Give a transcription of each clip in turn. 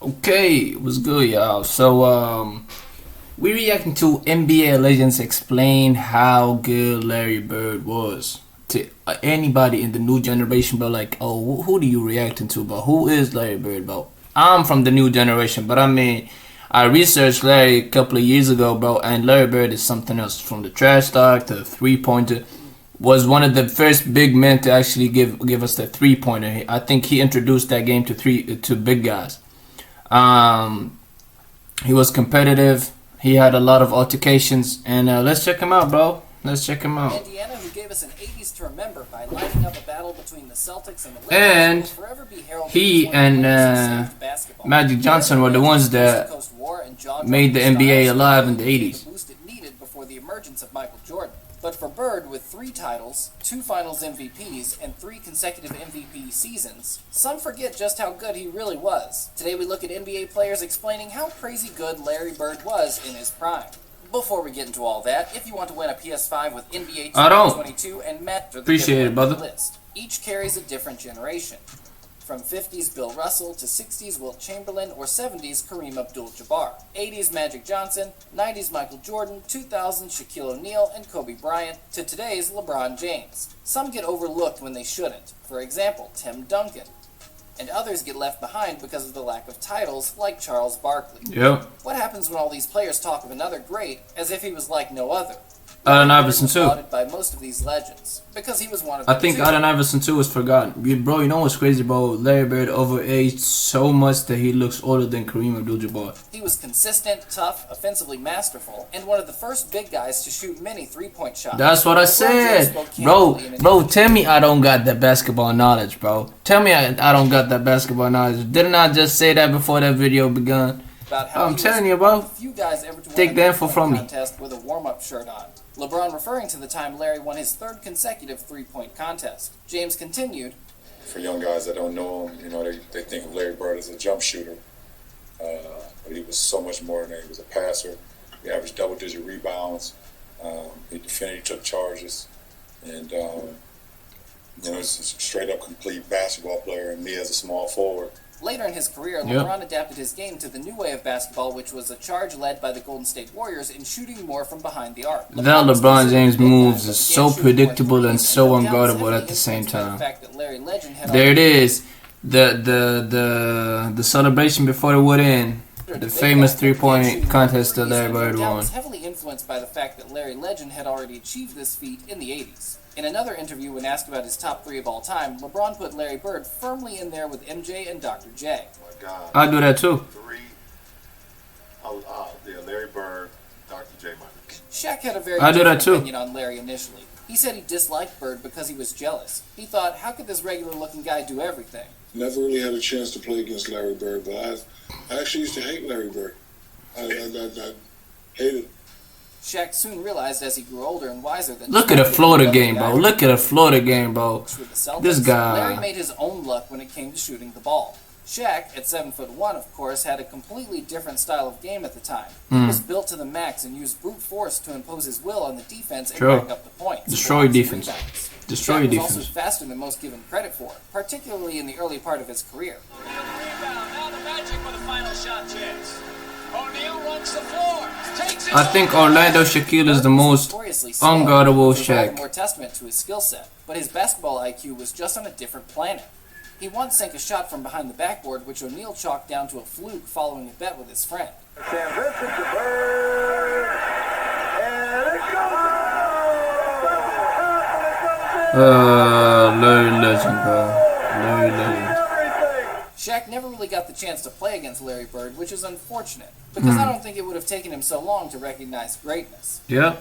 Okay, what's good, y'all? So, we reacting to NBA legends explain how good Larry Bird was to anybody in the new generation. But like, oh, who do you reacting to? But who is Larry Bird? But I'm from the new generation. But I mean, I researched Larry a couple of years ago, bro, and Larry Bird is something else. From the trash talk to the 3-pointer, was one of the first big men to actually give us the 3-pointer. I think he introduced that game to big guys. He was competitive. He had a lot of altercations, and let's check him out, bro. Let's check him out. Indiana, who gave us an 80s to remember by lining up a battle between the Celtics and the Lakers, and will forever be heralded he as one of the players who and saved basketball. Magic Johnson were the ones that made the NBA alive in the 80s. The boost it needed before the emergence of Michael Jordan. But for Bird, with 3 titles, 2 Finals MVPs, and 3 consecutive MVP seasons, some forget just how good he really was. Today we look at NBA players explaining how crazy good Larry Bird was in his prime. Before we get into all that, if you want to win a PS5 with NBA 2022 and match the appreciate it, brother. List, each carries a different generation. From 50s Bill Russell to 60s Wilt Chamberlain or 70s Kareem Abdul-Jabbar, 80s Magic Johnson, 90s Michael Jordan, 2000s Shaquille O'Neal and Kobe Bryant, to today's LeBron James. Some get overlooked when they shouldn't, for example, Tim Duncan. And others get left behind because of the lack of titles, like Charles Barkley. Yep. What happens when all these players talk of another great as if he was like no other? Allen Iverson too. By most of these legends because he was one of them. I think Allen Iverson too was forgotten. Bro, you know what's crazy, bro? Larry Bird overaged so much that he looks older than Kareem Abdul-Jabbar. He was consistent, tough, offensively masterful, and one of the first big guys to shoot many 3-point shots. That's what I said. Bro, tell me I don't got that basketball knowledge, bro. Tell me I don't got that basketball knowledge. Didn't I just say that before that video begun? About how I'm telling you, bro. Few guys ever to take the info from me. Contest with a warm-up shirt on. LeBron referring to the time Larry won his 3rd consecutive 3-point contest. James continued, for young guys that don't know him, you know, they think of Larry Bird as a jump shooter. But he was so much more than that. He was a passer. He averaged double-digit rebounds. He defended, he took charges. And, you know, he's a straight-up complete basketball player, and me as a small forward. Later in his career, LeBron adapted his game to the new way of basketball, which was a charge led by the Golden State Warriors in shooting more from behind the arc. That LeBron James moves is so predictable and so unguardable at the same time. There it is. The celebration before the wood end. The famous 3-point contest that Larry Bird won. Was heavily influenced by the fact that Larry Legend had already achieved this feat in the 80s. In another interview, when asked about his top 3 of all time, LeBron put Larry Bird firmly in there with MJ and Dr. J. Oh my God. I do that too. 3. Yeah, Larry Bird, Dr. J. Michael. Shaq had a very different opinion on Larry initially. He said he disliked Bird because he was jealous. He thought, how could this regular-looking guy do everything? Never really had a chance to play against Larry Bird, but I actually used to hate Larry Bird. I hated him. Shaq soon realized as he grew older and wiser that... Look at a Florida game, bro. Look at a Florida game, bro. This guy... Larry made his own luck when it came to shooting the ball. Shaq, at 7'1", of course, had a completely different style of game at the time. He was built to the max and used brute force to impose his will on the defense and rack up the points. Destroy defense. Destroy defense. Shaq was also faster than most given credit for, particularly in the early part of his career. Now the Magic with a final shot chance. O'Neal runs the floor. I think Orlando Shaquille is the most unguardable Shaq. More testament to his skill set, but his basketball IQ was just on a different planet. He once sank a shot from behind the backboard, which O'Neal chalked down to a fluke following a bet with his friend. Larry Legend, bro. Larry Legend. Shaq never really got the chance to play against Larry Bird, which is unfortunate, because I don't think it would have taken him so long to recognize greatness. Yeah.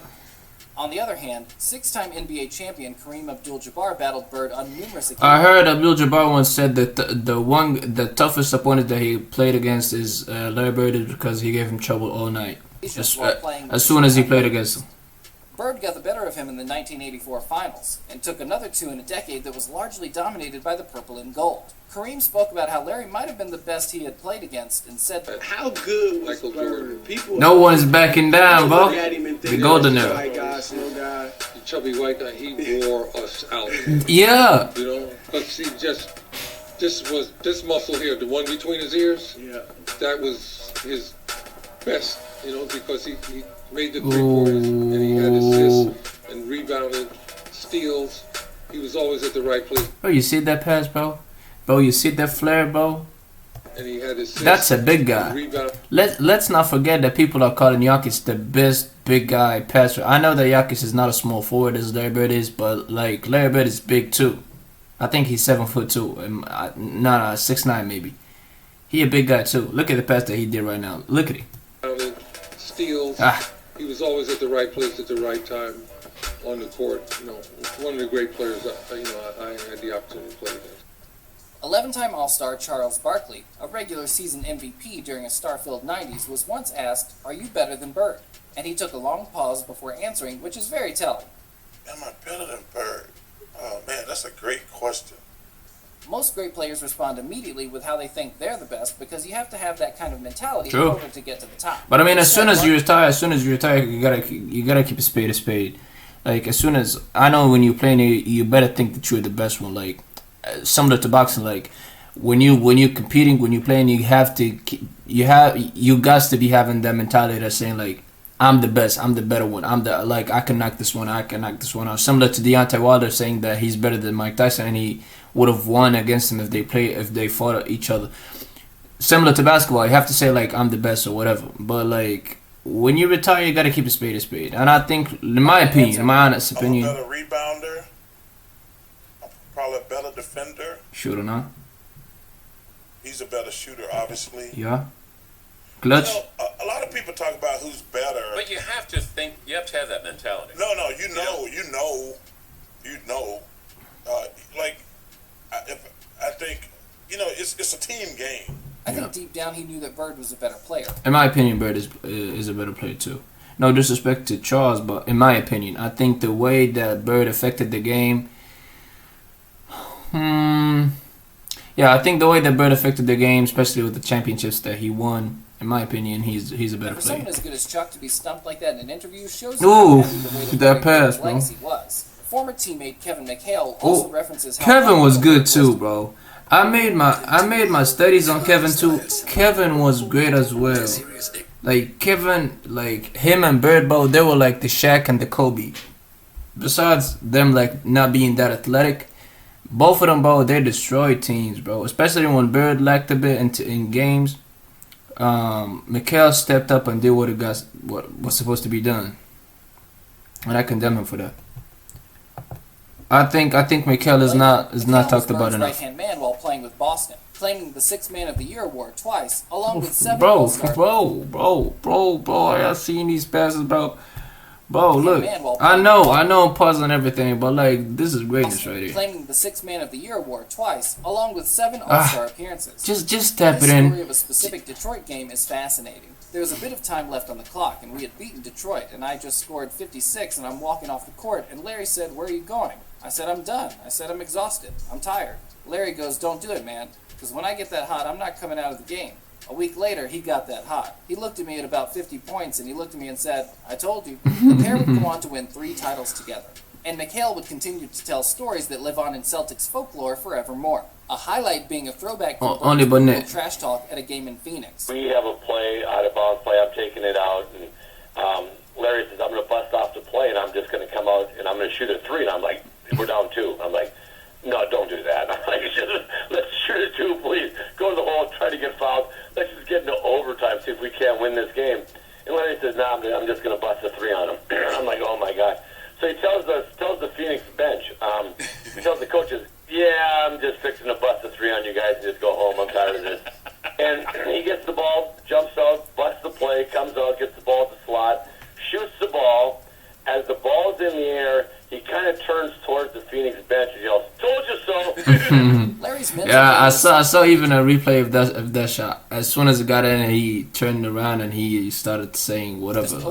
On the other hand, 6-time NBA champion Kareem Abdul-Jabbar battled Bird on numerous occasions. I heard Abdul-Jabbar once said that the toughest opponent that he played against is Larry Bird because he gave him trouble all night. As soon as he played against him. Bird got the better of him in the 1984 finals, and took another 2 in a decade that was largely dominated by the purple and gold. Kareem spoke about how Larry might have been the best he had played against, and said, how good was Michael Jordan? No one's backing down, bro. The golden era. The chubby white guy, he wore us out. Yeah. You know, because he just this muscle here, the one between his ears. Yeah. That was his best, because he made the three-pointers and he had assists and rebounded, steals. He was always at the right place. Bro, you see that pass, bro? Bro, you see that flare, bro? And he had assists. That's a big guy. Let's not forget that people are calling Jokic the best big guy passer. I know that Jokic is not a small forward as Larry Bird is, but like Larry Bird is big too. I think he's 7'2". No, 6'9" maybe. He a big guy too. Look at the pass that he did right now. Look at him. Steals. He was always at the right place at the right time on the court. One of the great players. I had the opportunity to play against. 11-time All-Star Charles Barkley, a regular season MVP during a star-filled 90s, was once asked, "Are you better than Bird?" And he took a long pause before answering, which is very telling. Am I better than Bird? Oh man, that's a great question. Most great players respond immediately with how they think they're the best because you have to have that kind of mentality True. in order to get to the top. But I mean, as soon as you retire, you gotta keep a spade a spade. Like as soon as I know when you're playing, you better think that you're the best one. Like similar to boxing, like when you're competing, when you're playing, you got to be having that mentality that's saying like, I'm the best, I'm the better one, I can knock this one out. Similar to Deontay Wilder saying that he's better than Mike Tyson and he would have won against him if they fought each other. Similar to basketball, you have to say like I'm the best or whatever. But like when you retire, you gotta keep a spade. And I think, in my opinion, in my honest opinion, I'm a better rebounder. I'm probably a better defender. Shooter, not. He's a better shooter, obviously. Yeah. Clutch. A lot of people talk about who's better. But you have to have that mentality. No, you know. I think, it's a team game. I think deep down he knew that Bird was a better player. In my opinion, Bird is a better player too. No disrespect to Charles, but in my opinion, I think the way that Bird affected the game. I think the way that Bird affected the game, especially with the championships that he won, in my opinion, he's a better For player. someone as good as Chuck to be stumped like that in an interview shows Ooh, how heavy the weight of that Larry pass, Bird's bro. legacy was. Former teammate Kevin McHale also references how Kevin was good was too, bro. I made my studies on Kevin too. Kevin was great as well. Like Kevin, like him and Bird, bro, they were like the Shaq and the Kobe. Besides them, like not being that athletic, both of them, bro, they destroyed teams, bro. Especially when Bird lacked a bit in games. McHale stepped up and did what was supposed to be done, and I condemn him for that. I think McHale is not talked about enough. Right-hand man while playing with Boston, claiming the Sixth Man of the Year award twice, along with 7 Bro, All-Star. I got seen these passes, bro. Bro, look, I know I'm pausing everything, but like this is greatness right here. Claiming the Sixth Man of the Year award twice, along with 7 All-Star appearances. Just tap it The in. story of a specific Detroit game is fascinating. There was a bit of time left on the clock, and we had beaten Detroit, and I just scored 56, and I'm walking off the court, and Larry said, "Where are you going?" I said, "I'm done." I said, "I'm exhausted. I'm tired." Larry goes, "Don't do it, man, because when I get that hot, I'm not coming out of the game." A week later, he got that hot. He looked at me at about 50 points, and he looked at me and said, "I told you." The pair would go on to win 3 titles together. And McHale would continue to tell stories that live on in Celtics folklore forevermore. A highlight being a throwback to only Barnett. trash talk at a game in Phoenix. We have a play, out of bounds play, I'm taking it out, and Larry says, "I'm going to bust off the play, and I'm just going to come out, and I'm going to shoot a 3, and I'm like, "We're down 2. I'm like, "No, don't do that." I'm like, "Let's shoot a 2, please. Go to the hole, try to get fouled. Let's just get into overtime, see if we can't win this game." And Larry says, "No, I'm just going to bust a 3 on him." I'm like, "Oh my God." So he tells the Phoenix bench, he tells the coaches, "Yeah, I'm just fixing to bust a 3 on you guys and just go home. I'm tired of this." And he gets the ball, jumps out, busts the play, comes out, gets the ball at the slot, shoots the ball. As the ball's in the air, he kind of turns towards the Phoenix bench and yells, "Told you so!" Larry's Yeah, I saw even a replay of that shot. As soon as it got in, he turned around and he started saying whatever.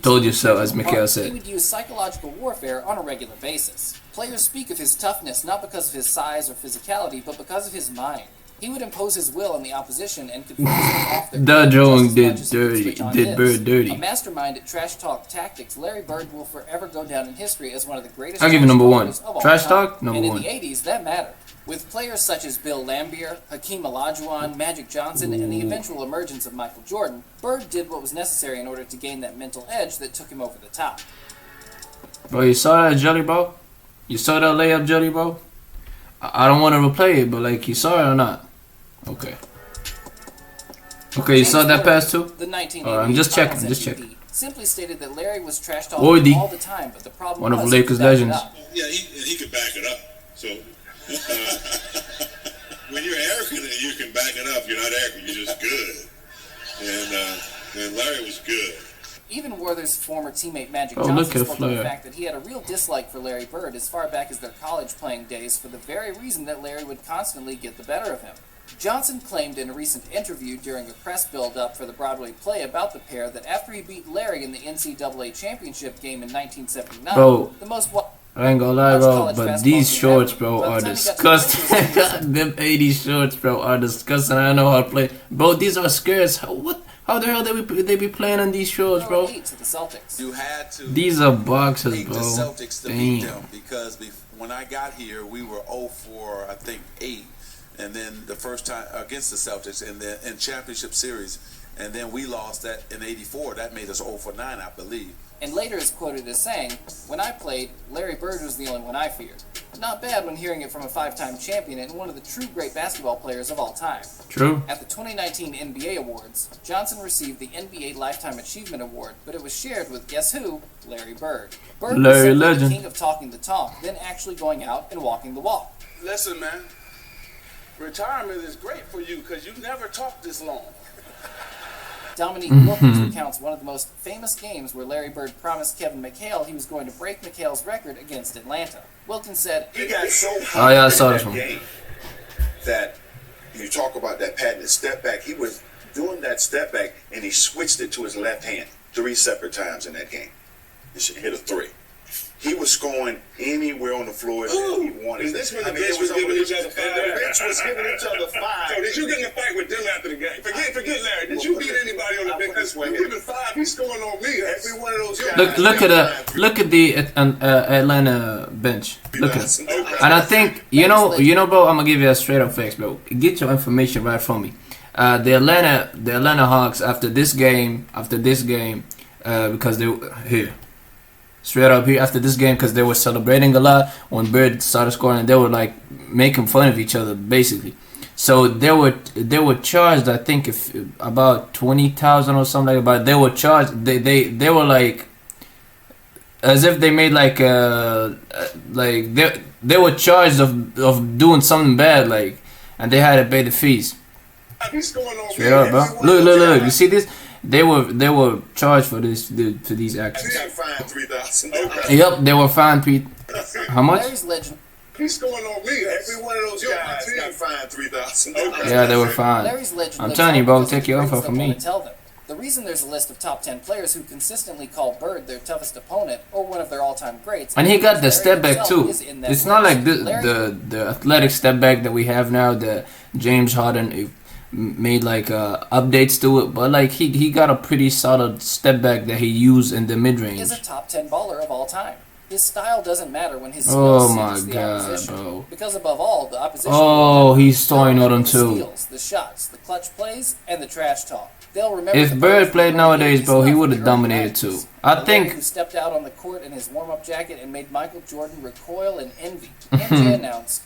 "Told you so," as McHale said. He would use psychological warfare on a regular basis. Players speak of his toughness not because of his size or physicality, but because of his mind. He would impose his will on the opposition and could force them off their The game drawing just as much as he did could switch on Bird his. dirty. A mastermind at trash talk tactics, Larry Bird will forever go down in history as one of the greatest. I'll give you number 1. talkers of all Trash time. talk, number and in 1. the 80s, that mattered. With players such as Bill Laimbeer, Hakeem Olajuwon, Magic Johnson, and the eventual emergence of Michael Jordan, Bird did what was necessary in order to gain that mental edge that took him over the top. Bro, you saw that jelly, bro? You saw that layup jelly, bro? I don't want to replay it, but like, you saw it or not? Okay. Okay, you saw that pass too? The 1988 Alright, I'm just checking, Finals just MVP checking. Simply stated that Larry was trash talking Oldie. all the time, but the problem One of was Lakers he backed it legends. up. Yeah, he could back it up. So when you're arrogant and you can back it up, you're not arrogant. You're just good. And Larry was good. Even Werther's former teammate Magic Oh, look Johnson at spoke of the Flair. fact that he had a real dislike for Larry Bird as far back as their college playing days for the very reason that Larry would constantly get the better of him. Johnson claimed in a recent interview during a press build-up for the Broadway play about the pair that after he beat Larry in the NCAA championship game in 1979, Bro. the most I ain't gonna lie, bro, but these shorts, bro, By are the time he got to the disgusting. Lakers, Them 80s shorts, bro, are disgusting. I don't know how to play. Bro, these are skirts. What? How the hell they be playing on these shorts, bro? to the Celtics. You had to These are boxes, beat bro. the Celtics to beat Damn. them because when I got here, we were 0-4, I think 8, and then the first time against the Celtics in championship series, and then we lost that in '84. That made us 0-9, I believe. And later is quoted as saying, "When I played, Larry Bird was the only one I feared." Not bad when hearing it from a five-time champion and one of the true great basketball players of all time. True. At the 2019 NBA Awards, Johnson received the NBA Lifetime Achievement Award, but it was shared with guess who? Larry Bird. Bird was Larry simply the Legend. king of talking the talk, then actually going out and walking the walk. Listen, man. Retirement is great for you because you never talk this long. Dominique Wilkins recounts one of the most famous games where Larry Bird promised Kevin McHale he was going to break McHale's record against Atlanta. Wilkins said, He got so Oh, hot yeah, I in saw that this one. game that you talk about that patented step back. He was doing that step back and he switched it to his left hand 3 separate times in that game. He hit a 3. He was scoring anywhere on the floor that he wanted. Is this when the bench was giving each other five? The bench was giving each other five. So did you get in a fight with them after the game? Forget Larry. Did you beat anybody on the bench? Because you giving 5, he's scoring on me. Every one of those guys. Look at the Atlanta bench. Look at it. And I think you know, bro. I'm gonna give you a straight up facts, bro. Get your information right from me. The Atlanta Hawks after this game, because they here. Straight up here after this game because they were celebrating a lot when Bird started scoring and they were like making fun of each other basically. So they were charged I think if about 20,000 or something like that. But they were charged. They were like as if they made like they were charged of doing something bad like and they had to pay the fees. Straight up, bro. Look. You see this? They were charged for these actions. Fined $3,000. Yep, they were fined. How much? Larry's legend. He's scoring on me. Every one of those guys got fined $3,000. Yeah, they were fined. Larry's legend I'm lives telling you, on bro. because Take your of the info things from they me. want to tell them. The reason there's a list of top 10 players who consistently call Bird their toughest opponent or one of their all-time greats. And he got the Larry step back himself too. is in that It's not list. like Larry- the athletic step back that we have now. The James Harden made like updates to it, but like he got a pretty solid step back that he used in the mid range. is a top 10 baller of all time. His style doesn't matter when his Oh skills my suits the God, opposition. bro. Because above all, the opposition Oh, will he's remember throwing on them the too. steals, the shots, the clutch plays, and the trash talk. They'll remember If the Bird players played who nowadays, really bro, he stuff would in have the early dominated 90s. too. I The think Larry who stepped out on the court in his warm-up jacket and made Michael Jordan recoil in envy. MJ announced,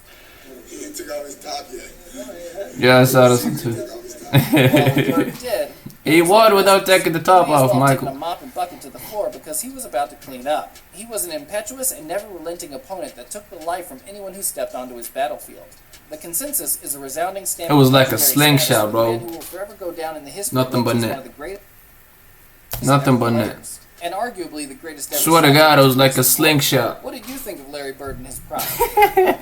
He didn't take off his top yet. yeah, I saw this one too. "Well, Bird did." He won without taking the top He may as off, well Michael. taken a mop and bucket to the floor because he was about to clean up. He was an impetuous and never relenting opponent that took the life from anyone who stepped onto his battlefield. The consensus is a resounding stamp. It was of like a legendary slingshot, status, bro. a man who will forever go down in the history Nothing books but as net. one of the greatest Nothing ever but net. players, and arguably the greatest ever. Swear to God, it was like a center. slingshot. What did you think of Larry Bird in his prime?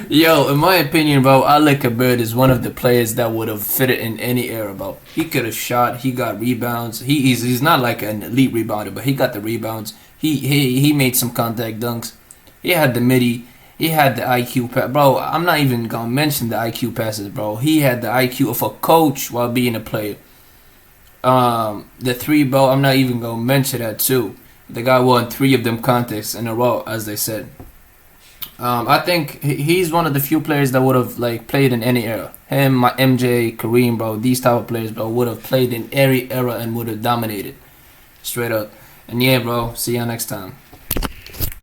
Yo, in my opinion, bro, I look at Bird as one of the players that would have fitted in any era, bro. He could have shot. He got rebounds. He's not like an elite rebounder, but he got the rebounds. He made some contact dunks. He had the midi. He had the IQ pass. Bro, I'm not even going to mention the IQ passes, bro. He had the IQ of a coach while being a player. The three, bro, I'm not even going to mention that, too. The guy won 3 of them contests in a row, as they said. I think he's one of the few players that would have like played in any era. Him, my MJ, Kareem, bro. These type of players, bro, would have played in every era and would have dominated, straight up. And yeah, bro. See ya next time.